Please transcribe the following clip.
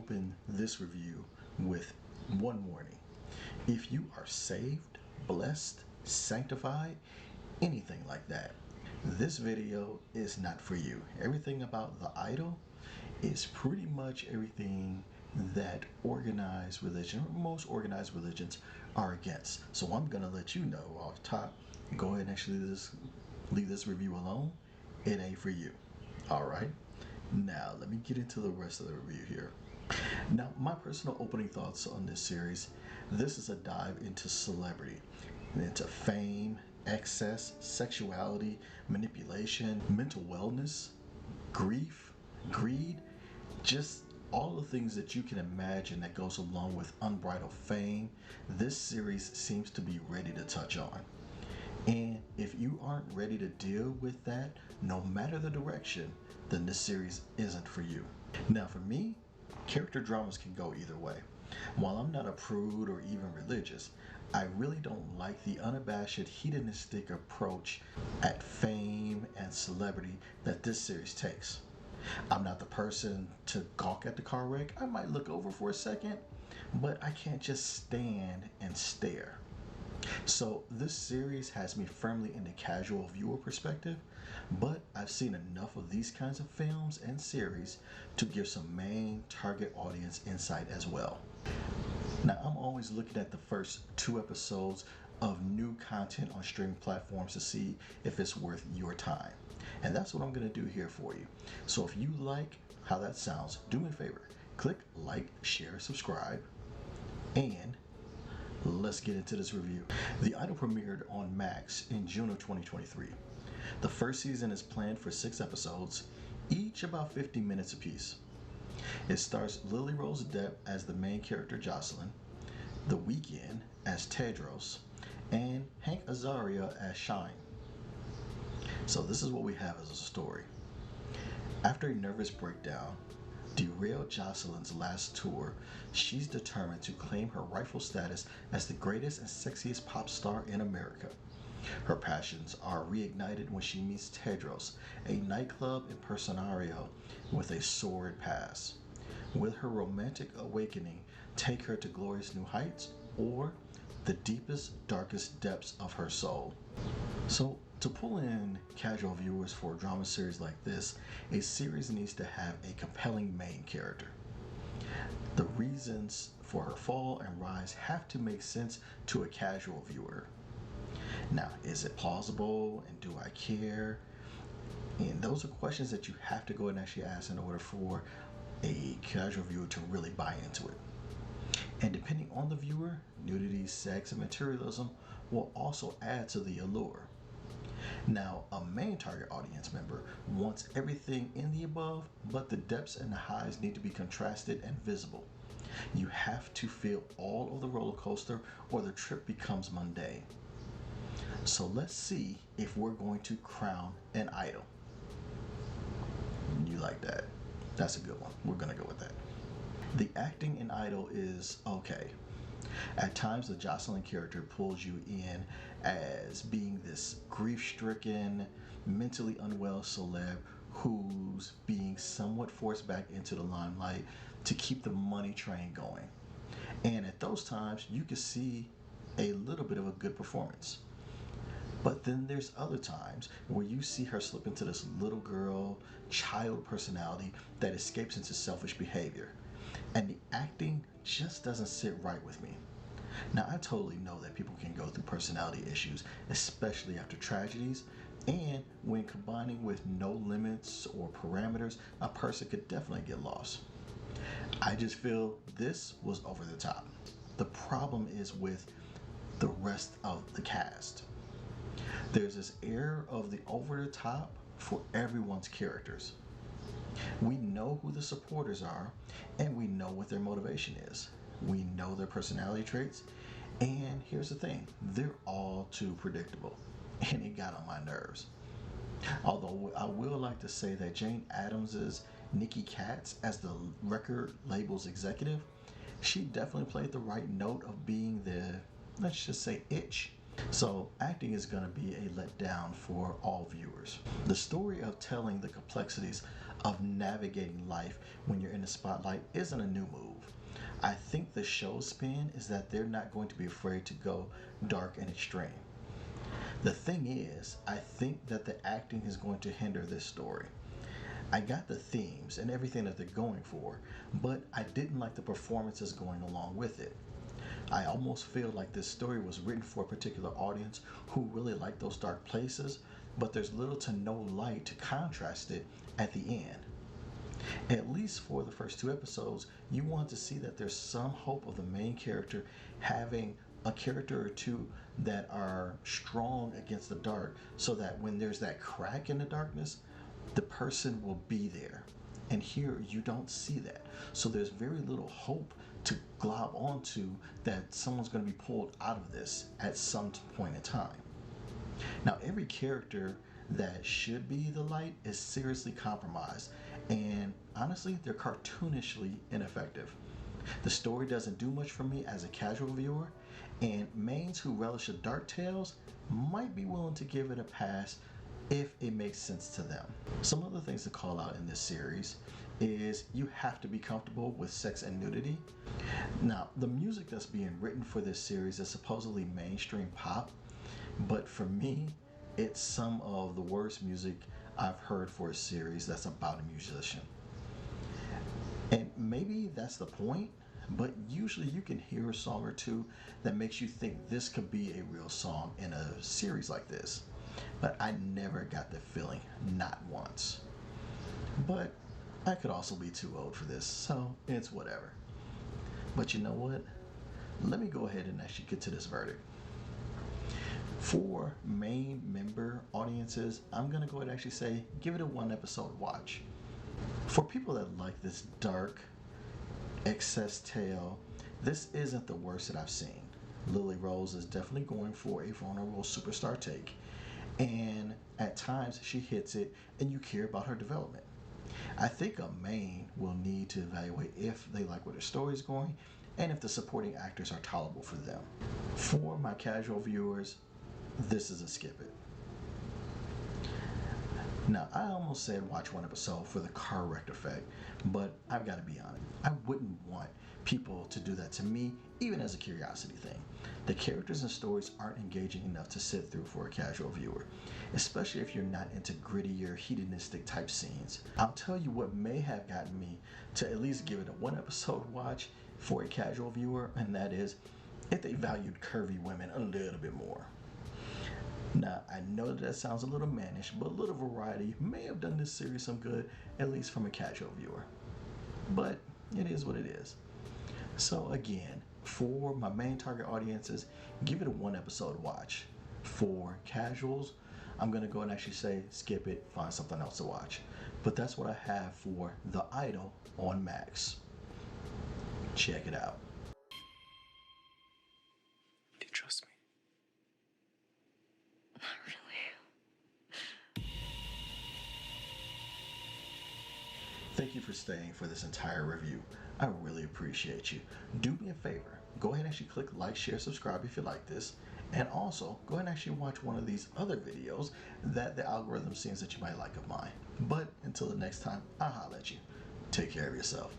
open this review with one warning. If you are saved, blessed, sanctified, anything like that, this video is not for you. Everything about the idol is pretty much everything that organized religion, or most organized religions, are against. So I'm going to let you know off top, go ahead and actually leave this review alone. It ain't for you. All right. Now let me get into the rest of the review here. Now, my personal opening thoughts on this series. This is a dive into celebrity, into fame, excess, sexuality, manipulation, mental wellness, grief, greed, just all the things that you can imagine that goes along with unbridled fame. This series seems to be ready to touch on. And if you aren't ready to deal with that, no matter the direction, then this series isn't for you. Now, for me, character dramas can go either way. While I'm not a prude or even religious, I really don't like the unabashed hedonistic approach at fame and celebrity that this series takes. I'm not the person to gawk at the car wreck. I might look over for a second, but I can't just stand and stare. So this series has me firmly in the casual viewer perspective, but I've seen enough of these kinds of films and series to give some main target audience insight as well. Now, I'm always looking at the first 2 episodes of new content on streaming platforms to see if it's worth your time. And that's what I'm going to do here for you. So if you like how that sounds, do me a favor. Click like, share, subscribe, and let's get into this review. The Idol premiered on Max in June of 2023. The first season is planned for 6 episodes, each about 50 minutes apiece. It stars Lily Rose Depp as the main character Jocelyn, The Weeknd as Tedros, and Hank Azaria as Shine. So this is what we have as a story. After a nervous breakdown derailed Jocelyn's last tour, she's determined to claim her rightful status as the greatest and sexiest pop star in America. Her passions are reignited when she meets Tedros, a nightclub impresario with a sordid past. Will her romantic awakening take her to glorious new heights, or the deepest, darkest depths of her soul? So, to pull in casual viewers for a drama series like this, a series needs to have a compelling main character. The reasons for her fall and rise have to make sense to a casual viewer. Now, is it plausible, and do I care? And those are questions that you have to go and actually ask in order for a casual viewer to really buy into it. And depending on the viewer, nudity, sex, and materialism will also add to the allure. Now, a main target audience member wants everything in the above, but the depths and the highs need to be contrasted and visible. You have to feel all of the roller coaster or the trip becomes mundane. So let's see if we're going to crown an idol. You like that? That's a good one. We're going to go with that. The acting in Idol is okay. At times, the Jocelyn character pulls you in as being this grief-stricken, mentally unwell celeb who's being somewhat forced back into the limelight to keep the money train going. And at those times, you can see a little bit of a good performance. But then there's other times where you see her slip into this little girl, child personality that escapes into selfish behavior. And the acting just doesn't sit right with me. Now, I totally know that people can go through personality issues, especially after tragedies, and when combining with no limits or parameters, a person could definitely get lost. I just feel this was over the top. The problem is with the rest of the cast. There's this air of the over the top for everyone's characters. We know who the supporters are, and we know what their motivation is. We know their personality traits, and here's the thing, they're all too predictable, and it got on my nerves. Although I will like to say that Jane Addams' Nikki Katz as the record label's executive, she definitely played the right note of being the, let's just say, itch So acting is going to be a letdown for all viewers. The story of telling the complexities of navigating life when you're in the spotlight isn't a new move. I think the show's spin is that they're not going to be afraid to go dark and extreme. The thing is, I think that the acting is going to hinder this story. I got the themes and everything that they're going for, but I didn't like the performances going along with it. I almost feel like this story was written for a particular audience who really like those dark places, but there's little to no light to contrast it at the end. At least for the first 2 episodes, you want to see that there's some hope of the main character having a character or two that are strong against the dark, so that when there's that crack in the darkness, the person will be there. And here you don't see that. So there's very little hope to glob onto that someone's going to be pulled out of this at some point in time. Now, every character that should be the light is seriously compromised, and honestly, they're cartoonishly ineffective. The story doesn't do much for me as a casual viewer, and mains who relish the dark tales might be willing to give it a pass if it makes sense to them. Some other things to call out in this series is you have to be comfortable with sex and nudity. Now, the music that's being written for this series is supposedly mainstream pop, but for me, it's some of the worst music I've heard for a series that's about a musician. And maybe that's the point, but usually you can hear a song or two that makes you think this could be a real song in a series like this. But I never got the feeling, not once. But I could also be too old for this, so it's whatever. But you know what? Let me go ahead and actually get to this verdict. For main member audiences, I'm going to go ahead and actually say give it a 1 episode watch. For people that like this dark, excess tale, this isn't the worst that I've seen. Lily Rose is definitely going for a vulnerable superstar take, and at times she hits it and you care about her development. I think a main will need to evaluate if they like where their story is going and if the supporting actors are tolerable for them. For my casual viewers, this is a skip it. Now, I almost said watch 1 episode for the car wreck effect, but I've got to be honest. I wouldn't want people to do that to me, even as a curiosity thing. The characters and stories aren't engaging enough to sit through for a casual viewer, especially if you're not into grittier, hedonistic type scenes. I'll tell you what may have gotten me to at least give it a 1 episode watch for a casual viewer, and that is if they valued curvy women a little bit more. Now, I know that sounds a little mannish, but a little variety may have done this series some good, at least from a casual viewer. But it is what it is. So again, for my main target audiences, give it a 1 episode watch. For casuals, I'm going to go and actually say skip it, find something else to watch. But that's what I have for The Idol on Max. Check it out. Do you trust me? Thank you for staying for this entire review. I really appreciate you. Do me a favor. Go ahead and actually click like, share, subscribe if you like this. And also, go ahead and actually watch one of these other videos that the algorithm seems that you might like of mine. But until the next time, I'll holler at you. Take care of yourself.